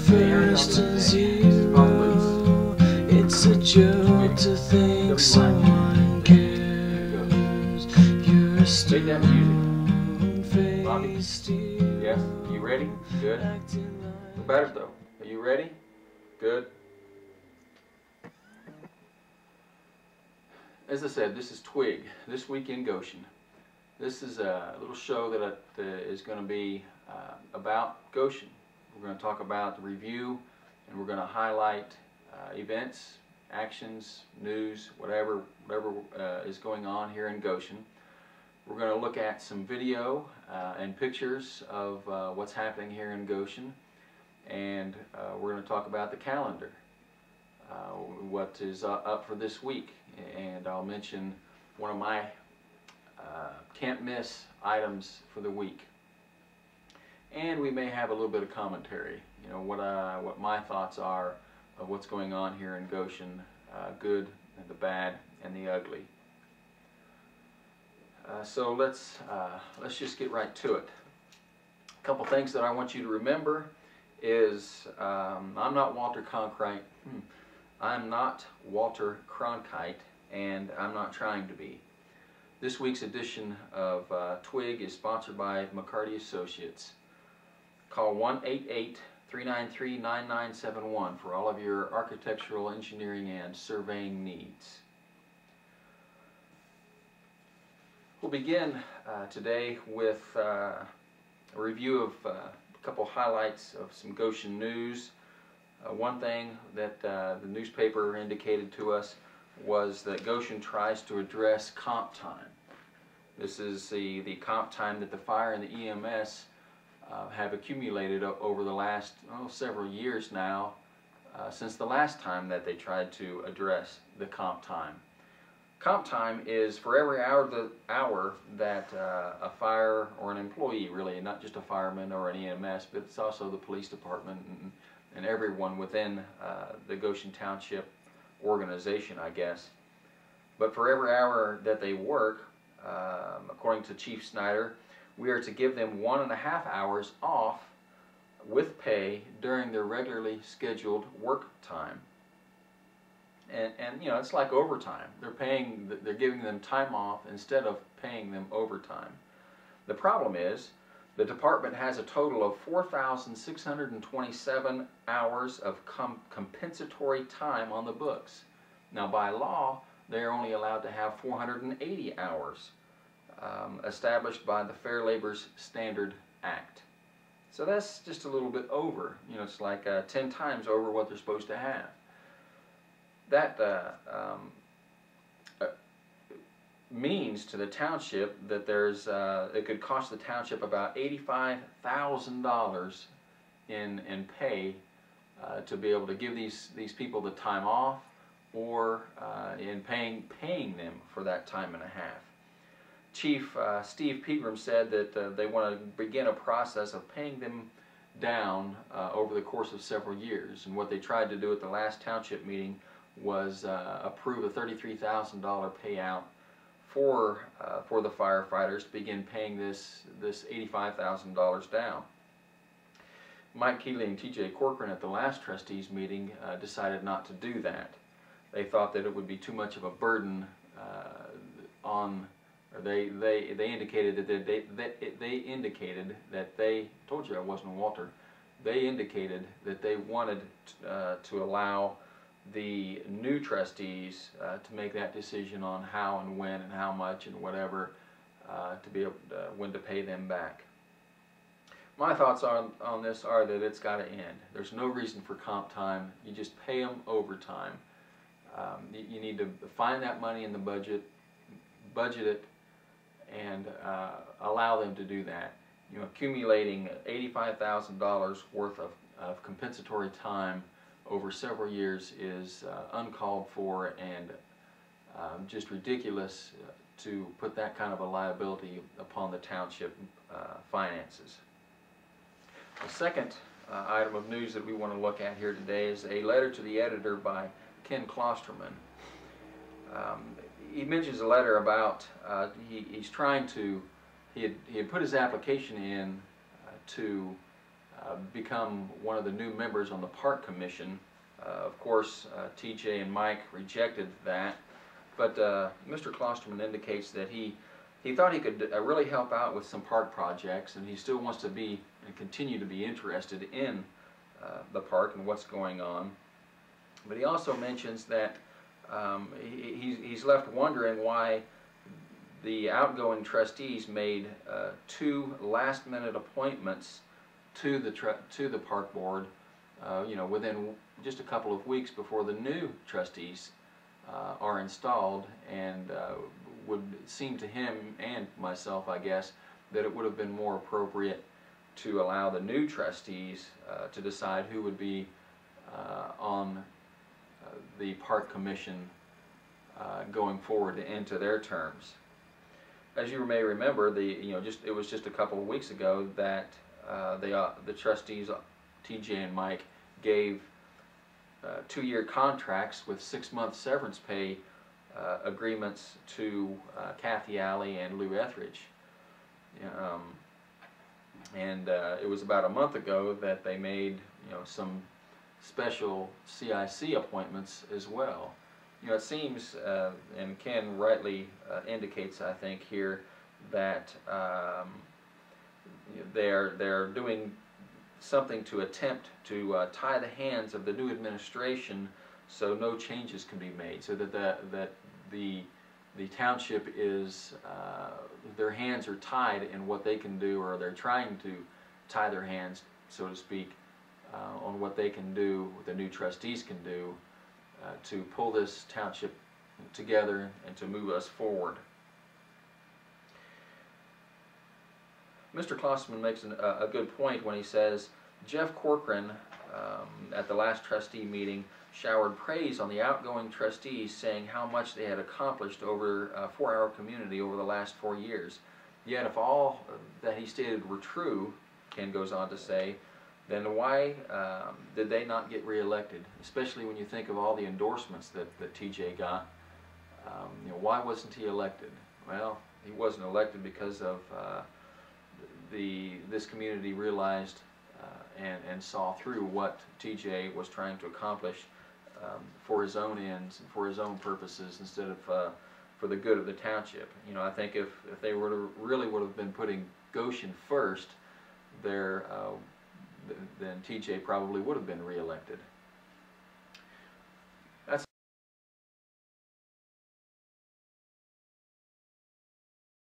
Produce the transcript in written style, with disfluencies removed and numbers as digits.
First as you, it's a joke to think someone cares. You're stone-faced. Yes? You ready? Good. Better though. Are you ready? Good. As I said, this is TWIG, This Week in Goshen. This is a little show that is going to be about Goshen. We're going to talk about the review, and we're going to highlight events, actions, news, whatever is going on here in Goshen. We're going to look at some video and pictures of what's happening here in Goshen, and we're going to talk about the calendar, what is up for this week, and I'll mention one of my can't miss items for the week. And we may have a little bit of commentary, you know, what my thoughts are of what's going on here in Goshen, good and the bad and the ugly. So let's just get right to it. A couple things that I want you to remember is I'm not Walter Cronkite. I'm not Walter Cronkite, and I'm not trying to be. This week's edition of TWIG is sponsored by McCarty Associates. Call 1-888-393-9971 for all of your architectural, engineering, and surveying needs. We'll begin today with a review of a couple highlights of some Goshen news. One thing that the newspaper indicated to us was that Goshen tries to address comp time. This is the comp time that the fire and the EMS have accumulated over the last several years now, since the last time that they tried to address the comp time. Comp time is for every hour that a fire or an employee, really, not just a fireman or an EMS, but it's also the police department and everyone within the Goshen Township organization, I guess. But for every hour that they work, according to Chief Snyder, we are to give them 1.5 hours off with pay during their regularly scheduled work time. And you know, it's like overtime. They're giving them time off instead of paying them overtime. The problem is the department has a total of 4,627 hours of compensatory time on the books. Now, by law, they are only allowed to have 480 hours. Established by the Fair Labor's Standard Act. So that's just a little bit over. You know, it's like 10 times over what they're supposed to have. That means to the township that it could cost the township about $85,000 in pay to be able to give these people the time off, or in paying them for that time and a half. Chief Steve Pegram said that they want to begin a process of paying them down over the course of several years. And what they tried to do at the last township meeting was approve a $33,000 payout for the firefighters to begin paying this $85,000 down. Mike Keeley and T.J. Corcoran at the last trustees meeting decided not to do that. They thought that it would be too much of a burden on. They indicated that they indicated that they told you I wasn't Walter. They indicated that they wanted to allow the new trustees to make that decision on how and when and how much and whatever to be able when to pay them back. My thoughts on this are that it's got to end. There's no reason for comp time. You just pay them overtime. You need to find that money in the budget it, and allow them to do that. You know, accumulating $85,000 worth of compensatory time over several years is uncalled for and just ridiculous to put that kind of a liability upon the township finances. The second item of news that we want to look at here today is a letter to the editor by Ken Klosterman. He mentions a letter about he's trying to, he had put his application in to become one of the new members on the Park Commission. Of course, TJ and Mike rejected that, but Mr. Klosterman indicates that he thought he could really help out with some park projects, and he still wants to be and continue to be interested in the park and what's going on. But he also mentions that he's left wondering why the outgoing trustees made 2 last-minute appointments to the park board, you know, within just a couple of weeks before the new trustees are installed, and would seem to him and myself, I guess, that it would have been more appropriate to allow the new trustees to decide who would be on the Park Commission going forward into their terms. As you may remember, it was just a couple of weeks ago that the trustees, TJ and Mike, gave 2-year contracts with 6-month severance pay agreements to Kathy Alley and Lou Etheridge. It was about a month ago that they made some special CIC appointments as well. It seems, and Ken rightly indicates, I think, here that they're doing something to attempt to tie the hands of the new administration so no changes can be made, so that the township is, their hands are tied in what they can do, or they're trying to tie their hands, so to speak, on what they can do, what the new trustees can do to pull this township together and to move us forward. Mr. Klosterman makes a good point when he says Jeff Corcoran at the last trustee meeting showered praise on the outgoing trustees, saying how much they had accomplished for our community over the last 4 years. Yet if all that he stated were true, Ken goes on to say, then why did they not get reelected? Especially when you think of all the endorsements that TJ got. Why wasn't he elected? Well, he wasn't elected because of this community realized and saw through what TJ was trying to accomplish for his own ends and for his own purposes, instead of for the good of the township. I think if they really would have been putting Goshen first, then TJ probably would have been reelected.